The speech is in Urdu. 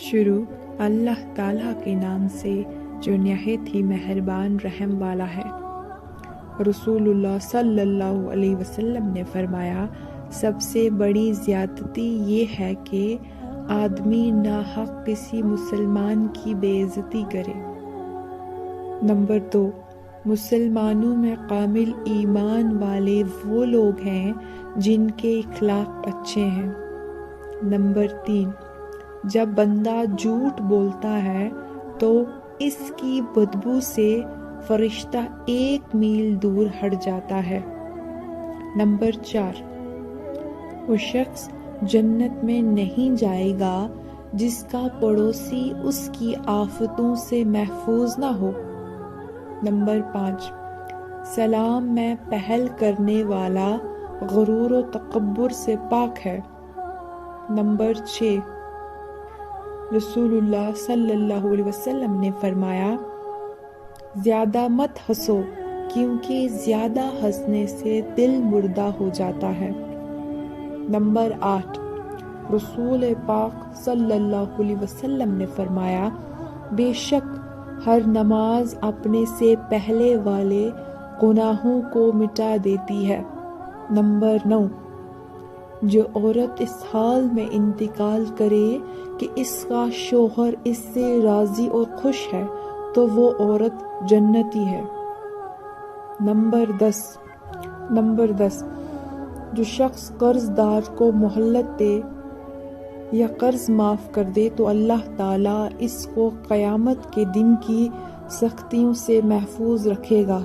شروع اللہ تعالیٰ کے نام سے جو نہایت ہی مہربان رحم والا ہے۔ رسول اللہ صلی اللہ علیہ وسلم نے فرمایا، سب سے بڑی زیادتی یہ ہے کہ آدمی ناحق کسی مسلمان کی بے عزتی کرے۔ نمبر 2، مسلمانوں میں کامل ایمان والے وہ لوگ ہیں جن کے اخلاق اچھے ہیں۔ نمبر 3، جب بندہ جھوٹ بولتا ہے تو اس کی بدبو سے فرشتہ 1 میل دور ہٹ جاتا ہے۔ نمبر 4، وہ شخص جنت میں نہیں جائے گا جس کا پڑوسی اس کی آفتوں سے محفوظ نہ ہو۔ نمبر 5، سلام میں پہل کرنے والا غرور و تکبر سے پاک ہے۔ نمبر 6، رسول اللہ صلی اللہ علیہ وسلم نے فرمایا، زیادہ مت ہنسو کیونکہ زیادہ ہنسنے سے دل مردہ ہو جاتا ہے۔ نمبر 8، رسول پاک صلی اللہ علیہ وسلم نے فرمایا، بے شک ہر نماز اپنے سے پہلے والے گناہوں کو مٹا دیتی ہے۔ نمبر 9، جو عورت اس حال میں انتقال کرے کہ اس کا شوہر اس سے راضی اور خوش ہے تو وہ عورت جنتی ہے۔ نمبر 10، جو شخص قرض دار کو مہلت دے یا قرض معاف کر دے تو اللہ تعالیٰ اس کو قیامت کے دن کی سختیوں سے محفوظ رکھے گا۔